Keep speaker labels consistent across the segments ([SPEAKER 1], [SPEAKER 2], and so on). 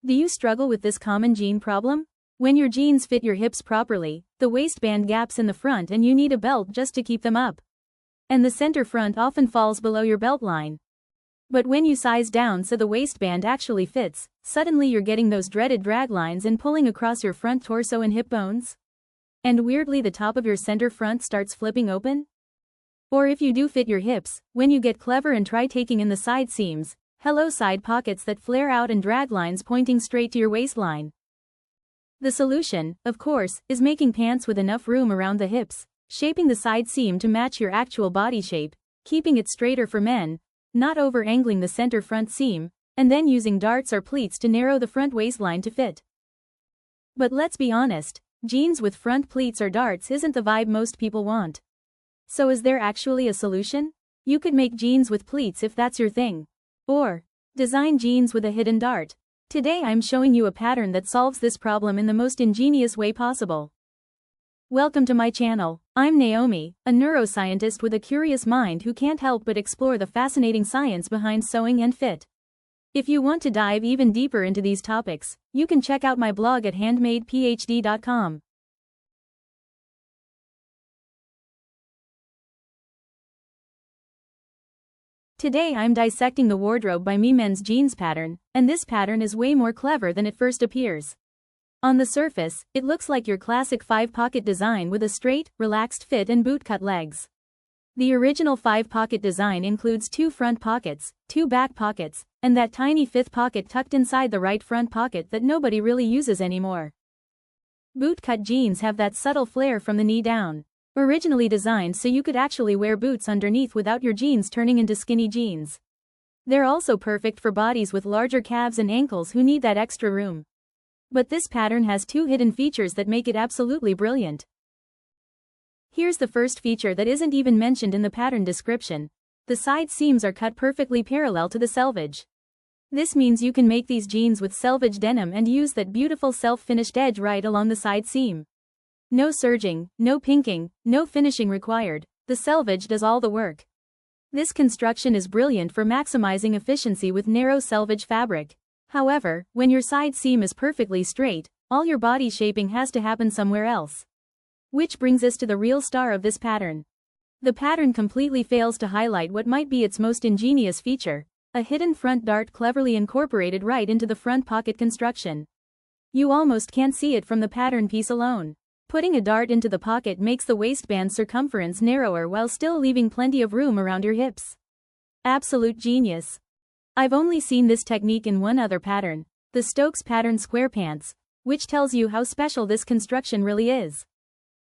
[SPEAKER 1] Do you struggle with this common jean problem? When your jeans fit your hips properly, the waistband gaps in the front and you need a belt just to keep them up. And the center front often falls below your belt line. But when you size down so the waistband actually fits, suddenly you're getting those dreaded drag lines and pulling across your front torso and hip bones. And weirdly the top of your center front starts flipping open? Or if you do fit your hips, when you get clever and try taking in the side seams, hello side pockets that flare out and drag lines pointing straight to your waistline. The solution, of course, is making pants with enough room around the hips, shaping the side seam to match your actual body shape, keeping it straighter for men, not over-angling the center front seam, and then using darts or pleats to narrow the front waistline to fit. But let's be honest, jeans with front pleats or darts isn't the vibe most people want. So is there actually a solution? You could make jeans with pleats if that's your thing. Or design jeans with a hidden dart. Today I'm showing you a pattern that solves this problem in the most ingenious way possible. Welcome to my channel. I'm Naomi, a neuroscientist with a curious mind who can't help but explore the fascinating science behind sewing and fit. If you want to dive even deeper into these topics, you can check out my blog at handmadephd.com. Today I'm dissecting the wardrobe by me men's jeans pattern, and this pattern is way more clever than it first appears. On the surface, it looks like your classic 5-pocket design with a straight, relaxed fit and bootcut legs. The original 5-pocket design includes 2 front pockets, 2 back pockets, and that tiny 5th pocket tucked inside the right front pocket that nobody really uses anymore. Bootcut jeans have that subtle flare from the knee down. Originally designed so you could actually wear boots underneath without your jeans turning into skinny jeans. They're also perfect for bodies with larger calves and ankles who need that extra room. But this pattern has 2 hidden features that make it absolutely brilliant. Here's the first feature that isn't even mentioned in the pattern description. The side seams are cut perfectly parallel to the selvage. This means you can make these jeans with selvage denim and use that beautiful self-finished edge right along the side seam. No serging, no pinking, no finishing required. The selvage does all the work. This construction is brilliant for maximizing efficiency with narrow selvage fabric. However, when your side seam is perfectly straight, all your body shaping has to happen somewhere else. Which brings us to the real star of this pattern. The pattern completely fails to highlight what might be its most ingenious feature, a hidden front dart cleverly incorporated right into the front pocket construction. You almost can't see it from the pattern piece alone. Putting a dart into the pocket makes the waistband circumference narrower while still leaving plenty of room around your hips. Absolute genius. I've only seen this technique in one other pattern, the Stokes pattern square pants, which tells you how special this construction really is.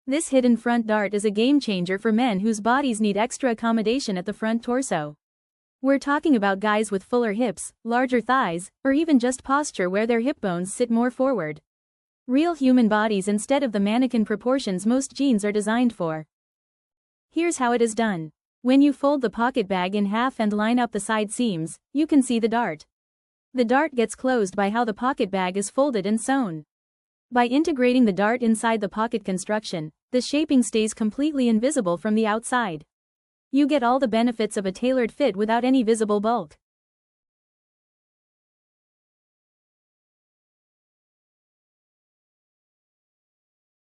[SPEAKER 1] This hidden front dart is a game changer for men whose bodies need extra accommodation at the front torso. We're talking about guys with fuller hips, larger thighs, or even just posture where their hip bones sit more forward. Real human bodies instead of the mannequin proportions most jeans are designed for. Here's how it is done. When you fold the pocket bag in half and line up the side seams, you can see the dart. The dart gets closed by how the pocket bag is folded and sewn. By integrating the dart inside the pocket construction, the shaping stays completely invisible from the outside. You get all the benefits of a tailored fit without any visible bulk.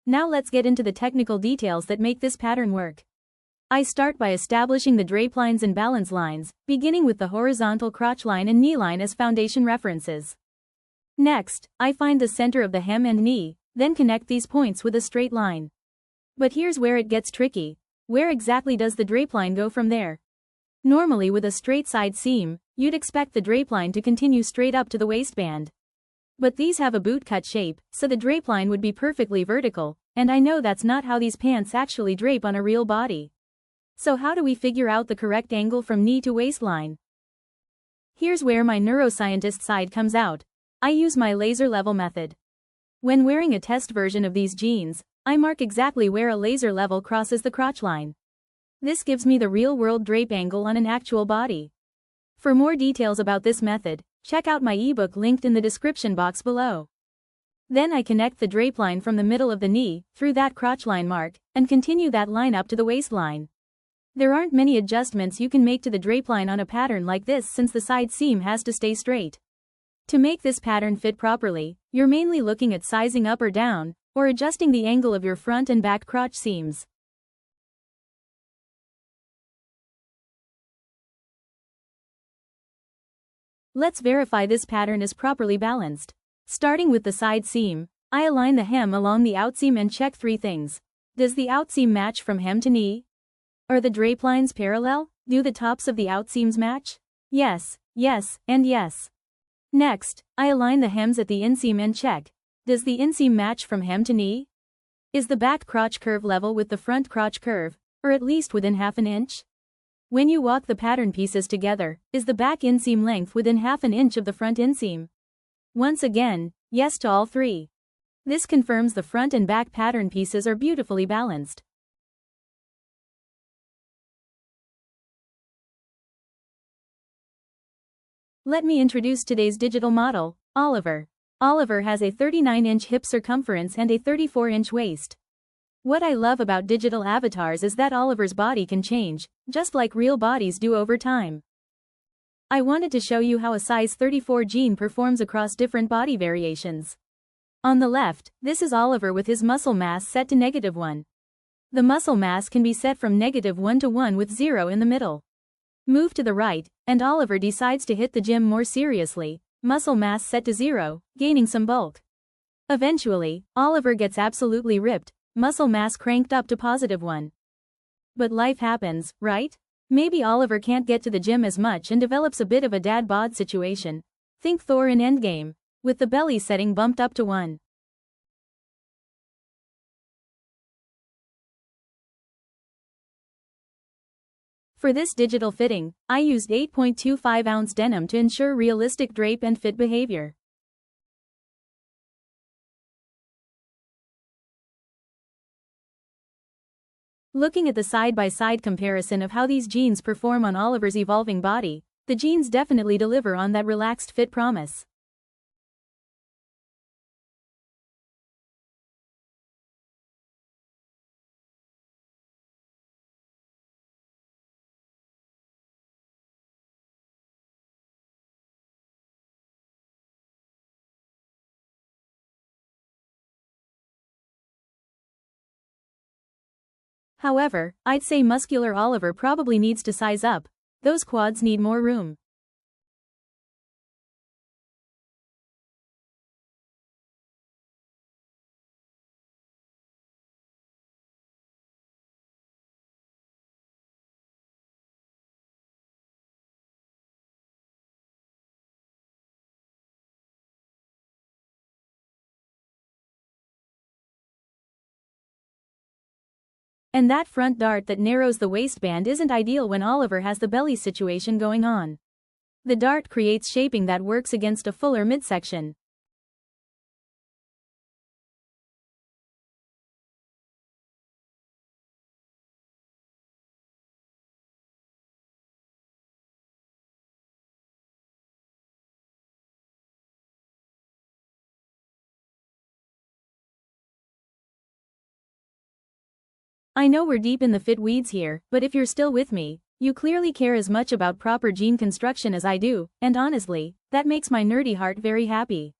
[SPEAKER 1] Now let's get into the technical details that make this pattern work. I start by establishing the drape lines and balance lines, beginning with the horizontal crotch line and knee line as foundation references. Next, I find the center of the hem and knee, then connect these points with a straight line. But here's where it gets tricky. Where exactly does the drape line go from there? Normally with a straight side seam, you'd expect the drape line to continue straight up to the waistband. But these have a bootcut shape, so the drape line would be perfectly vertical, and I know that's not how these pants actually drape on a real body. So how do we figure out the correct angle from knee to waistline? Here's where my neuroscientist side comes out. I use my laser level method. When wearing a test version of these jeans, I mark exactly where a laser level crosses the crotch line. This gives me the real-world drape angle on an actual body. For more details about this method, check out my ebook linked in the description box below. Then I connect the drape line from the middle of the knee, through that crotch line mark, and continue that line up to the waistline. There aren't many adjustments you can make to the drape line on a pattern like this since the side seam has to stay straight. To make this pattern fit properly, you're mainly looking at sizing up or down, or adjusting the angle of your front and back crotch seams. Let's verify this pattern is properly balanced. Starting with the side seam, I align the hem along the outseam and check three things. Does the outseam match from hem to knee? Are the drape lines parallel? Do the tops of the outseams match? Yes, yes, and yes. Next, I align the hems at the inseam and check. Does the inseam match from hem to knee? Is the back crotch curve level with the front crotch curve, or at least within half an inch? When you walk the pattern pieces together, is the back inseam length within half an inch of the front inseam? Once again, yes to all three. This confirms the front and back pattern pieces are beautifully balanced. Let me introduce today's digital model, Oliver. Oliver has a 39-inch hip circumference and a 34-inch waist. What I love about digital avatars is that Oliver's body can change, just like real bodies do over time. I wanted to show you how a size 34 jean performs across different body variations. On the left, this is Oliver with his muscle mass set to -1. The muscle mass can be set from -1 to 1 with 0 in the middle. Move to the right, and Oliver decides to hit the gym more seriously, muscle mass set to 0, gaining some bulk. Eventually, Oliver gets absolutely ripped, muscle mass cranked up to +1. But life happens, right? Maybe Oliver can't get to the gym as much and develops a bit of a dad bod situation. Think Thor in Endgame, with the belly setting bumped up to 1. For this digital fitting, I used 8.25-ounce denim to ensure realistic drape and fit behavior. Looking at the side-by-side comparison of how these jeans perform on Oliver's evolving body, the jeans definitely deliver on that relaxed fit promise. However, I'd say muscular Oliver probably needs to size up. Those quads need more room. And that front dart that narrows the waistband isn't ideal when Oliver has the belly situation going on. The dart creates shaping that works against a fuller midsection. I know we're deep in the fit weeds here, but if you're still with me, you clearly care as much about proper jean construction as I do, and honestly, that makes my nerdy heart very happy.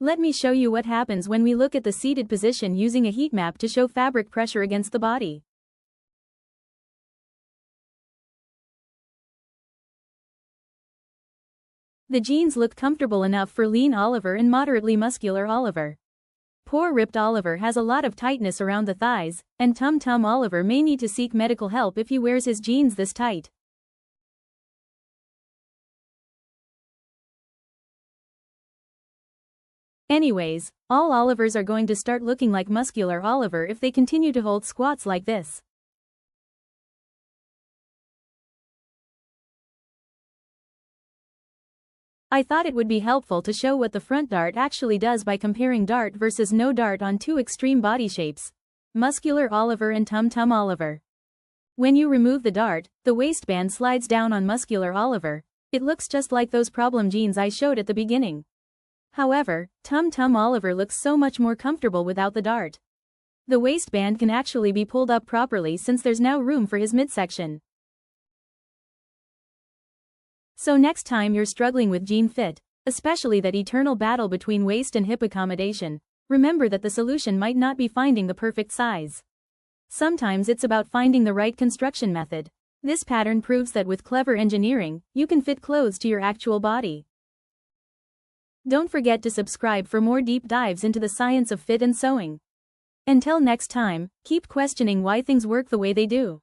[SPEAKER 1] Let me show you what happens when we look at the seated position using a heat map to show fabric pressure against the body. The jeans look comfortable enough for lean Oliver and moderately muscular Oliver. Poor ripped Oliver has a lot of tightness around the thighs, and Tum Tum Oliver may need to seek medical help if he wears his jeans this tight. Anyways, all Olivers are going to start looking like muscular Oliver if they continue to hold squats like this. I thought it would be helpful to show what the front dart actually does by comparing dart versus no dart on two extreme body shapes. Muscular Oliver and Tum Tum Oliver. When you remove the dart, the waistband slides down on muscular Oliver. It looks just like those problem jeans I showed at the beginning. However, Tum Tum Oliver looks so much more comfortable without the dart. The waistband can actually be pulled up properly since there's now room for his midsection. So next time you're struggling with jean fit, especially that eternal battle between waist and hip accommodation, remember that the solution might not be finding the perfect size. Sometimes it's about finding the right construction method. This pattern proves that with clever engineering, you can fit clothes to your actual body. Don't forget to subscribe for more deep dives into the science of fit and sewing. Until next time, keep questioning why things work the way they do.